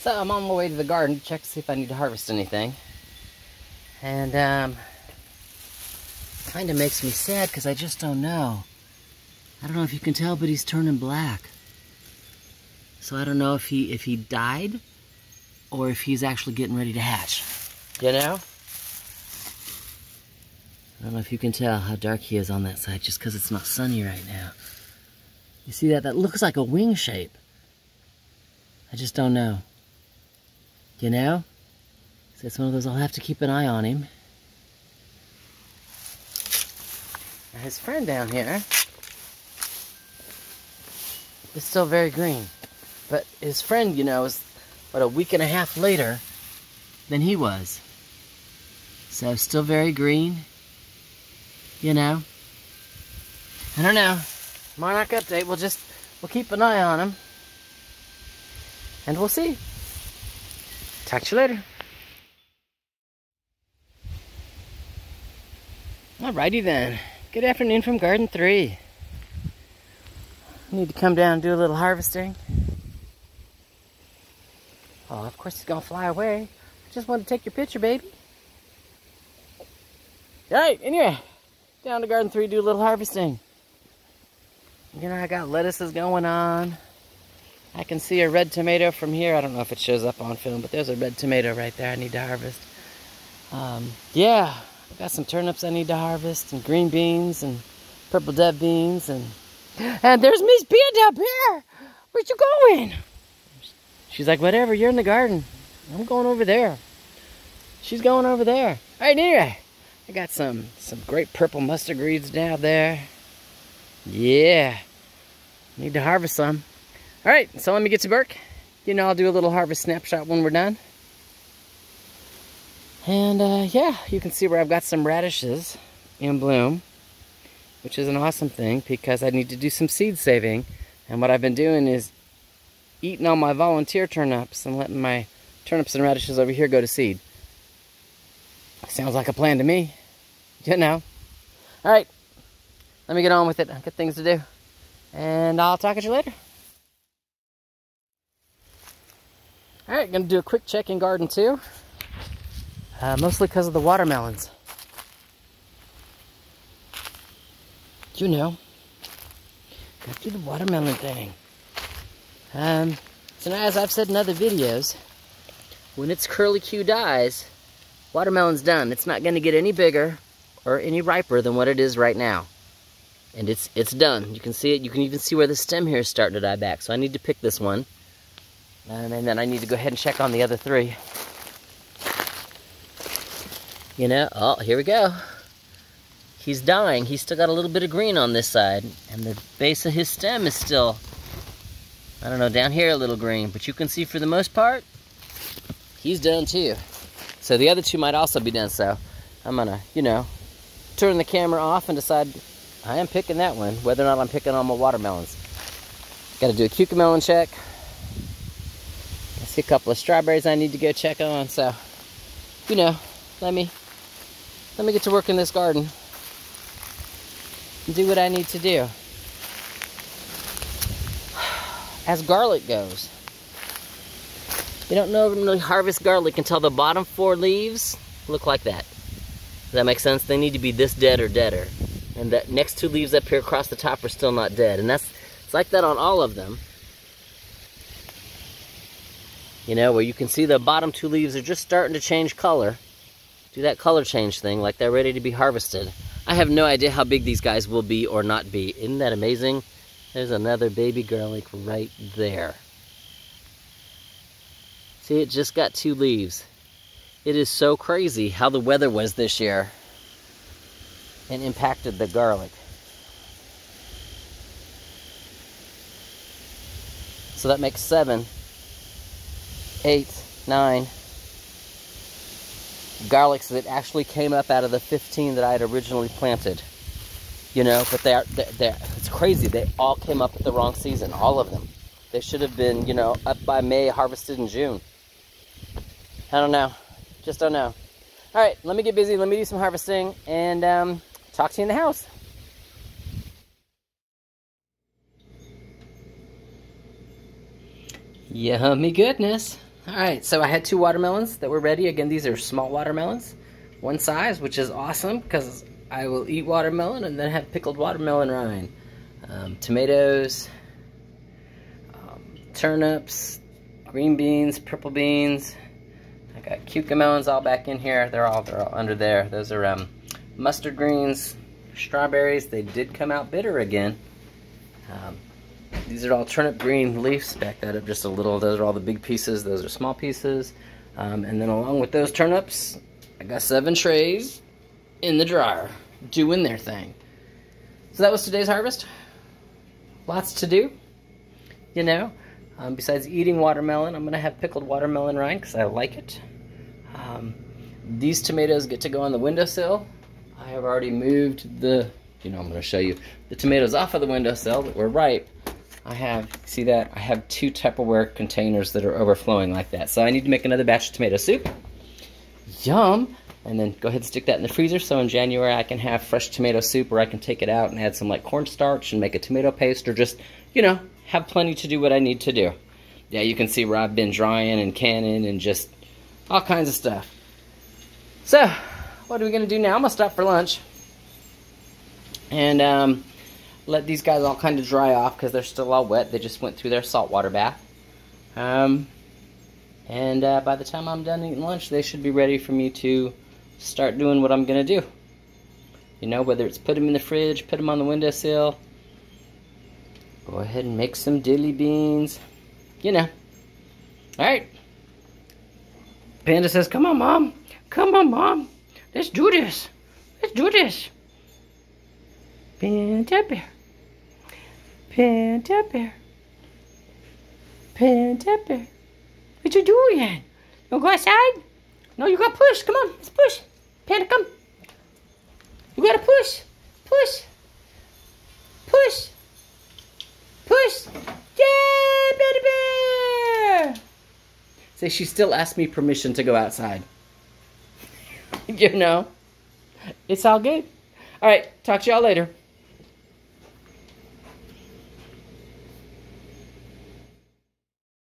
So I'm on my way to the garden to check to see if I need to harvest anything. And kind of makes me sad because I just don't know. I don't know if you can tell, but he's turning black. So I don't know if he died or if he's actually getting ready to hatch. You know? I don't know if you can tell how dark he is on that side just because it's not sunny right now. You see that? That looks like a wing shape. I just don't know. You know? So it's one of those I'll have to keep an eye on him. Now his friend down here is still very green. But his friend, you know, is about a week and a half later than he was. So still very green. You know, I don't know. Monarch update. We'll keep an eye on him, and we'll see. Talk to you later. Alrighty then. Good afternoon from Garden 3. I need to come down and do a little harvesting. Oh, of course he's gonna fly away. I just wanted to take your picture, baby. Alright, anyway. Down to Garden 3, do a little harvesting. You know, I got lettuces going on. I can see a red tomato from here. I don't know if it shows up on film, but there's a red tomato right there I need to harvest. Yeah, I've got some turnips I need to harvest, and green beans, and purple dev beans, and there's Miss Pia down here. Where'd you going? She's like, whatever, you're in the garden. I'm going over there. She's going over there. All right, anyway. I got some great purple mustard greens down there. Yeah. Need to harvest some. Alright, so let me get to work. You know, I'll do a little harvest snapshot when we're done. And yeah, you can see where I've got some radishes in bloom, which is an awesome thing because I need to do some seed saving. And what I've been doing is eating all my volunteer turnips and letting my turnips and radishes over here go to seed. Sounds like a plan to me. You know. Alright. Let me get on with it. I've got things to do. And I'll talk to you later. Alright, gonna do a quick check in Garden 2. Mostly because of the watermelons. You know. Gotta do the watermelon thing. So now, as I've said in other videos, when its curlicue dies, watermelon's done. It's not going to get any bigger or any riper than what it is right now. And it's done. You can see it. You can even see where the stem here is starting to die back. So I need to pick this one. And then I need to go ahead and check on the other 3. You know, oh, here we go. He's dying. He's still got a little bit of green on this side. And the base of his stem is still, I don't know, down here a little green. But you can see for the most part, he's done too. So the other 2 might also be done, so I'm gonna, you know, turn the camera off and decide I am picking that one, whether or not I'm picking on my watermelons. Gotta do a cucamelon check. I see a couple of strawberries I need to go check on, so, you know, let me get to work in this garden and do what I need to do. As garlic goes, you don't normally harvest garlic until the bottom 4 leaves look like that. Does that make sense? They need to be this dead or deader. And the next 2 leaves up here across the top are still not dead. And it's like that on all of them. You know, where you can see the bottom 2 leaves are just starting to change color. Do that color change thing like they're ready to be harvested. I have no idea how big these guys will be or not be. Isn't that amazing? There's another baby garlic right there. See, it just got 2 leaves. It is so crazy how the weather was this year and impacted the garlic. So that makes 7, 8, 9 garlics that actually came up out of the 15 that I had originally planted. You know, but they're it's crazy. They all came up at the wrong season, all of them. They should have been, you know, up by May, harvested in June. I don't know. Just don't know. All right, let me get busy. Let me do some harvesting and talk to you in the house. Yummy goodness. Alright, so I had 2 watermelons that were ready. Again, these are small watermelons. One size, which is awesome because I will eat watermelon and then have pickled watermelon rind. Tomatoes, turnips, green beans, purple beans. I got cucamelons all back in here. They're all under there. Those are mustard greens, strawberries. They did come out bitter again. These are all turnip green leaves. Back that up just a little. Those are all the big pieces. Those are small pieces. And then along with those turnips, I got 7 trays in the dryer doing their thing. So that was today's harvest. Lots to do, you know. Besides eating watermelon, I'm going to have pickled watermelon rind because I like it. These tomatoes get to go on the windowsill. I have already moved the, I'm going to show you the tomatoes off of the windowsill that were ripe. I have, see that? I have 2 Tupperware containers that are overflowing like that. So I need to make another batch of tomato soup. Yum! And then go ahead and stick that in the freezer so in January I can have fresh tomato soup where I can take it out and add some like cornstarch and make a tomato paste or just, have plenty to do what I need to do. Yeah, you can see where I've been drying and canning and just all kinds of stuff. So, what are we going to do now? I'm going to stop for lunch. And let these guys all kind of dry off because they're still all wet. They just went through their saltwater bath. And by the time I'm done eating lunch, they should be ready for me to start doing what I'm going to do. Whether it's put them in the fridge, put them on the windowsill, go ahead and make some dilly beans. Alright. Panda says, come on, Mom. Come on, Mom. Let's do this. Let's do this. Panda bear. Panda bear. Panda bear. What you doing? You wanna go outside? No, you gotta push. Come on, let's push. Panda, come. You gotta push. Push. Push. Push. Yeah, Panda bear. Say she still asked me permission to go outside. It's all good. All right, talk to y'all later.